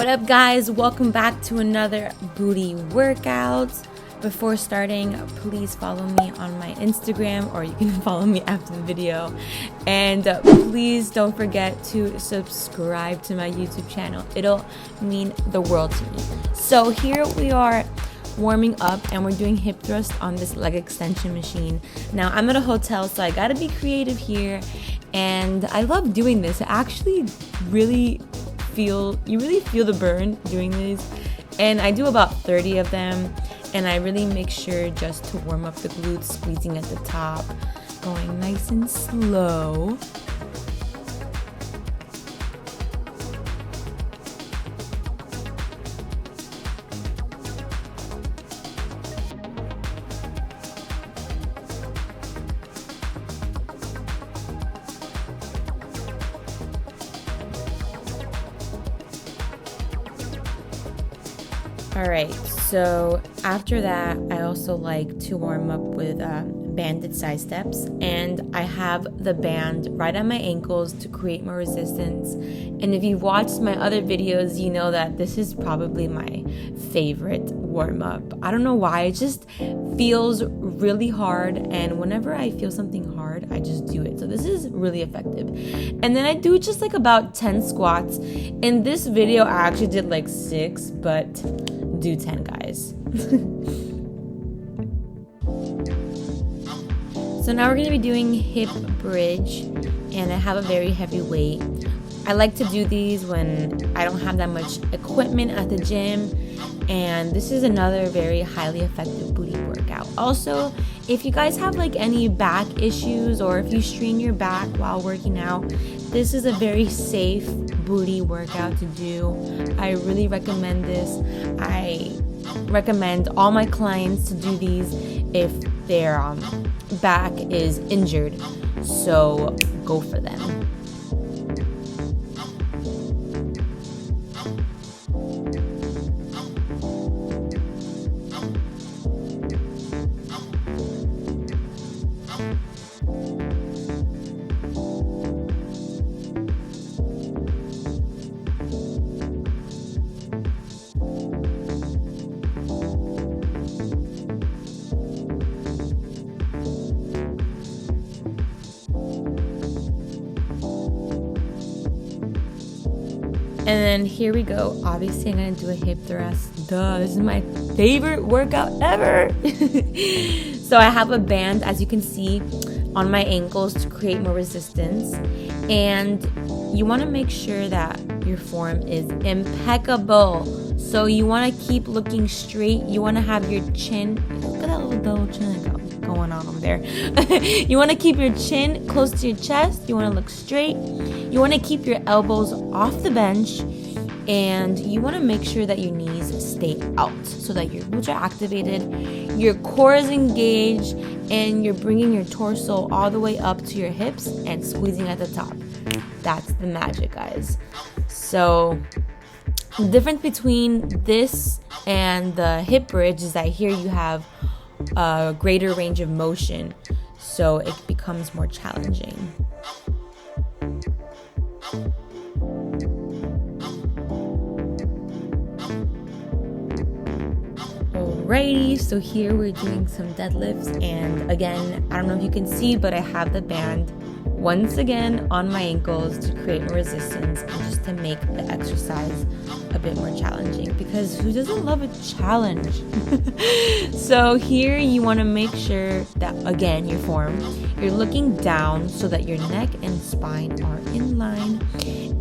What up, guys? Welcome back to another booty workout. Before starting, please follow me on my Instagram, or you can follow me after the video. And please don't forget to subscribe to my YouTube channel. It'll mean the world to me. So here we are warming up, and we're doing hip thrust on this leg extension machine. Now I'm at a hotel, so I gotta be creative here, and I love doing this. I actually really feel the burn doing these, and I do about 30 of them, and I really make sure just to warm up the glutes, squeezing at the top, going nice and slow. Alright, so after that, I also like to warm up with banded side steps, and I have the band right at my ankles to create more resistance. And if you've watched my other videos, you know that this is probably my favorite warm up. I don't know why, it just feels really hard, and whenever I feel something hard, I just do it. So this is really effective. And then I do just like about 10 squats. In this video, I actually did like 6, but do 10, guys. So now we're going to be doing hip bridge, and I have a very heavy weight. I like to do these when I don't have that much equipment at the gym, and this is another very highly effective booty workout. Also, if you guys have like any back issues, or if you strain your back while working out, this is a very safe booty workout to do. I really recommend this. I recommend all my clients to do these if their back is injured, so go for them. And then here we go. Obviously, I'm gonna do a hip thrust. Duh, this is my favorite workout ever. So I have a band, as you can see, on my ankles to create more resistance. And you wanna make sure that your form is impeccable. So you wanna keep looking straight. You wanna have your chin, look at that little double chin I got going on over there. You wanna keep your chin close to your chest. You wanna look straight. You want to keep your elbows off the bench, and you want to make sure that your knees stay out so that your glutes are activated, your core is engaged, and you're bringing your torso all the way up to your hips and squeezing at the top. That's the magic, guys. So the difference between this and the hip bridge is that here you have a greater range of motion, so it becomes more challenging. Alrighty, so here we're doing some deadlifts, and again, I don't know if you can see, but I have the band once again on my ankles to create more resistance and just to make the exercise a bit more challenging, because who doesn't love a challenge? So here you want to make sure that, again, your form, you're looking down so that your neck and spine are in line,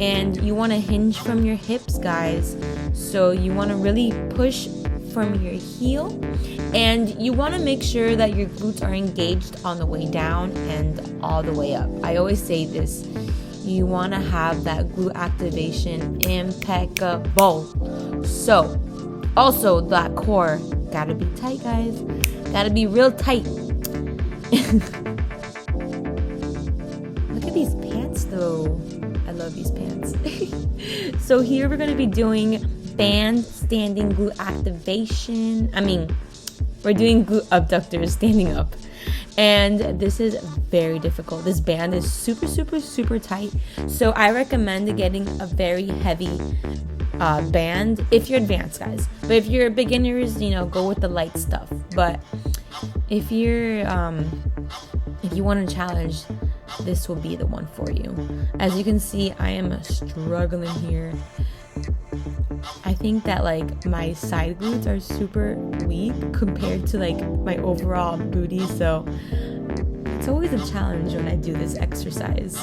and you want to hinge from your hips, guys. So you want to really push from your heel, and you want to make sure that your glutes are engaged on the way down and all the way up. I always say this, you want to have that glute activation impeccable. So also that core gotta be tight, guys, gotta be real tight. Look at these pants though, I love these pants. So here we're going to be doing band standing glute activation. We're doing glute abductors standing up, and this is very difficult. This band is super tight, so I recommend getting a very heavy band if you're advanced, guys. But if you're beginners, you know, go with the light stuff. But if you're if you want to challenge, this will be the one for you. As you can see, I am struggling here. I think that like my side glutes are super weak compared to like my overall booty, so it's always a challenge when I do this exercise.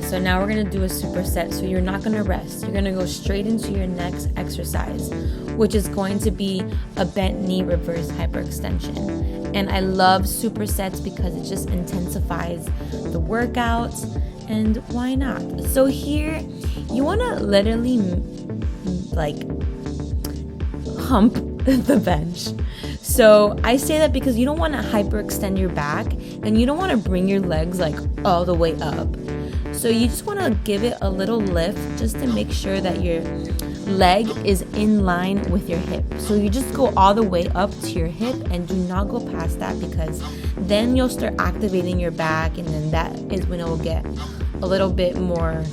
So now we're gonna do a superset. So you're not gonna rest. You're gonna go straight into your next exercise, which is going to be a bent knee reverse hyperextension. And I love supersets because it just intensifies the workouts, and why not? So here, you wanna literally like hump the bench. So I say that because you don't wanna hyperextend your back, and you don't wanna bring your legs like all the way up. So you just want to give it a little lift just to make sure that your leg is in line with your hip. So you just go all the way up to your hip and do not go past that, because then you'll start activating your back, and then that is when it will get a little bit more,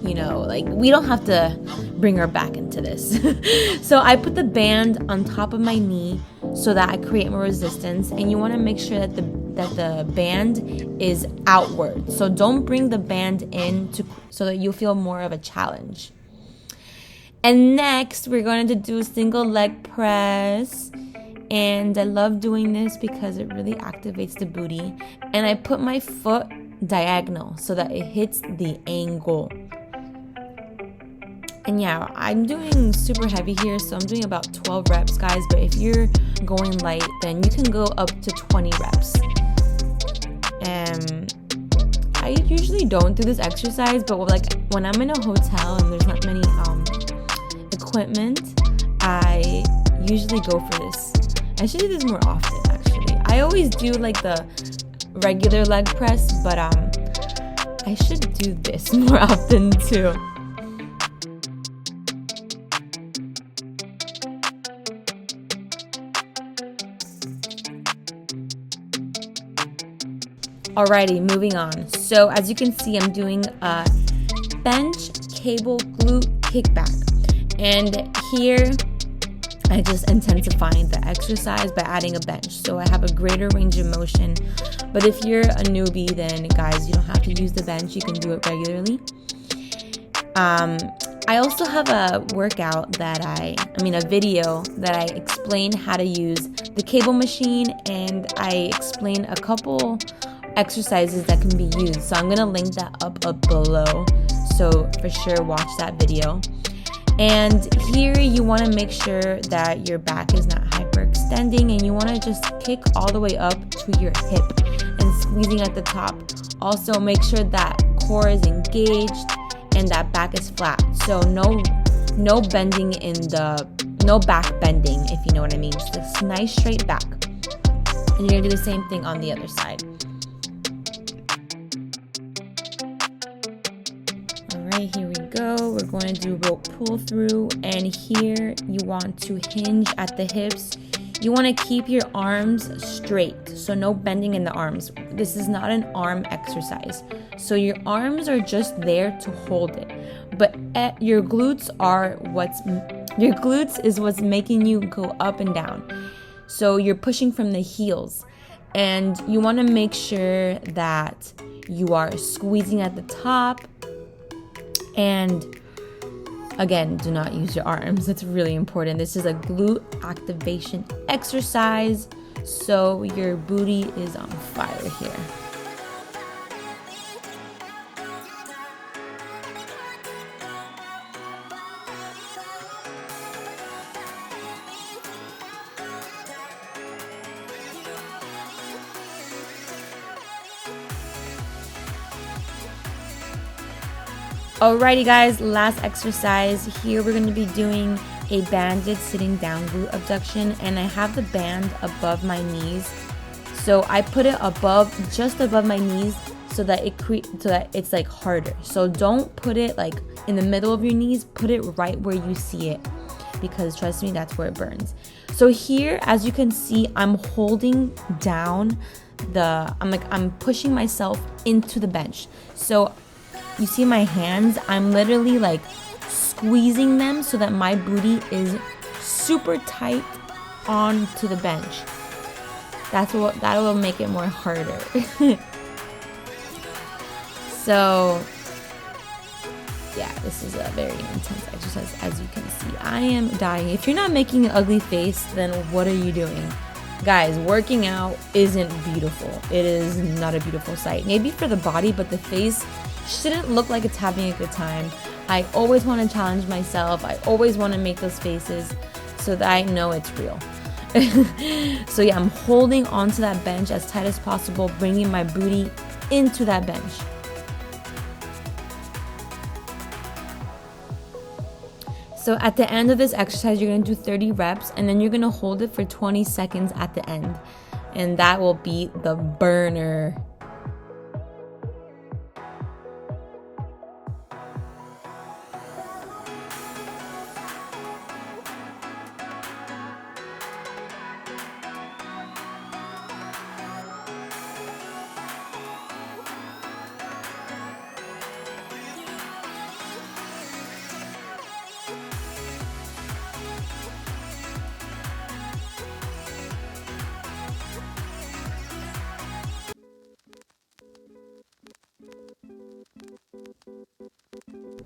you know, like we don't have to bring our back into this. So I put the band on top of my knee so that I create more resistance, and you want to make sure that the band is outward. So don't bring the band in so that you feel more of a challenge. And next, we're going to do single leg press. And I love doing this because it really activates the booty. And I put my foot diagonal so that it hits the angle. And yeah, I'm doing super heavy here, so I'm doing about 12 reps, guys. But if you're going light, then you can go up to 20 reps. I usually don't do this exercise, but like when I'm in a hotel and there's not many equipment, I usually go for this. I should do this more often, actually. I always do like the regular leg press, but I should do this more often too. Alrighty, moving on. So as you can see, I'm doing a bench cable glute kickback. And here, I just intensifying the exercise by adding a bench. So I have a greater range of motion. But if you're a newbie, then guys, you don't have to use the bench. You can do it regularly. I also have a workout a video that I explain how to use the cable machine, and I explain a couple exercises that can be used. So I'm gonna link that up below. So for sure, watch that video. And here you want to make sure that your back is not hyperextending, and you want to just kick all the way up to your hip and squeezing at the top. Also make sure that core is engaged and that back is flat. So no bending no back bending, if you know what I mean. Just nice straight back. And you're gonna do the same thing on the other side. Alright, here we go. We're going to do rope pull through, and here you want to hinge at the hips. You want to keep your arms straight, so no bending in the arms. This is not an arm exercise, so your arms are just there to hold it, but your glutes is what's making you go up and down. So you're pushing from the heels, and you want to make sure that you are squeezing at the top. And again, do not use your arms. That's really important. This is a glute activation exercise, so your booty is on fire here. Alrighty guys, last exercise. Here we're going to be doing a banded sitting down glute abduction, and I have the band above my knees. So I put it just above my knees so that it's like harder. So don't put it like in the middle of your knees, put it right where you see it, because trust me, that's where it burns. So here, as you can see, I'm holding down I'm pushing myself into the bench. So you see my hands, I'm literally like squeezing them so that my booty is super tight onto the bench. That will make it more harder. So yeah, this is a very intense exercise, as you can see. I am dying. If you're not making an ugly face, then what are you doing? Guys, working out isn't beautiful. It is not a beautiful sight. Maybe for the body, but the face shouldn't look like it's having a good time. I always want to challenge myself. I always want to make those faces so that I know it's real. So yeah, I'm holding onto that bench as tight as possible, bringing my booty into that bench. So at the end of this exercise, you're going to do 30 reps, and then you're going to hold it for 20 seconds at the end. And that will be the burner.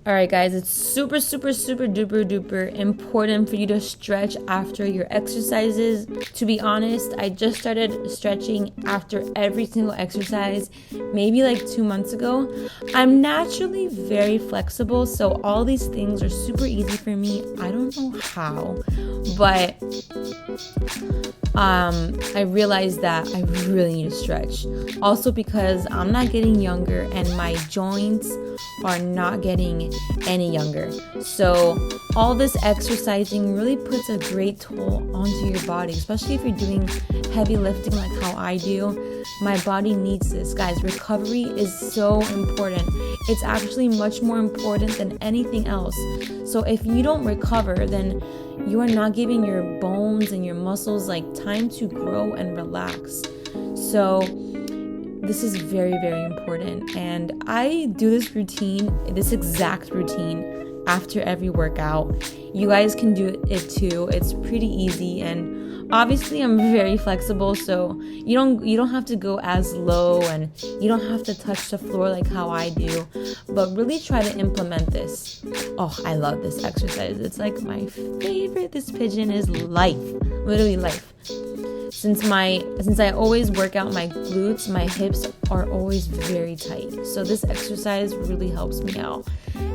Alright guys, it's super duper important for you to stretch after your exercises. To be honest, I just started stretching after every single exercise, maybe like 2 months ago. I'm naturally very flexible, so all these things are super easy for me. I don't know how, but I realized that I really need to stretch. Also because I'm not getting younger and my joints are not getting any younger. So all this exercising really puts a great toll onto your body, especially if you're doing heavy lifting like how I do. My body needs this. Guys, recovery is so important. It's actually much more important than anything else. So if you don't recover, then you are not giving your bones and your muscles like time to grow and relax. So this is very important, and I do this exact routine after every workout. You guys can do it too. It's pretty easy, and obviously I'm very flexible, so you don't have to go as low, and you don't have to touch the floor like how I do, but really try to implement this. Oh, I love this exercise. It's like my favorite. This pigeon is life, literally life. Since I always work out my glutes, my hips are always very tight. So this exercise really helps me out,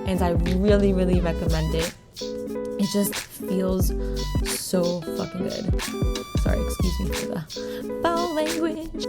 and I really recommend it. It just feels so fucking good. Sorry, excuse me for the foul language.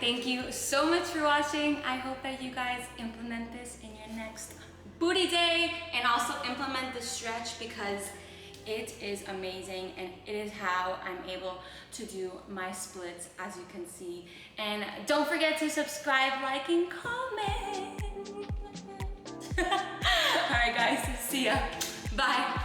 thank you so much for watching. I hope that you guys implement this in your next booty day, and also implement the stretch because it is amazing and it is how I'm able to do my splits, as you can see. And don't forget to subscribe, like, and comment. All right guys, see ya. Bye.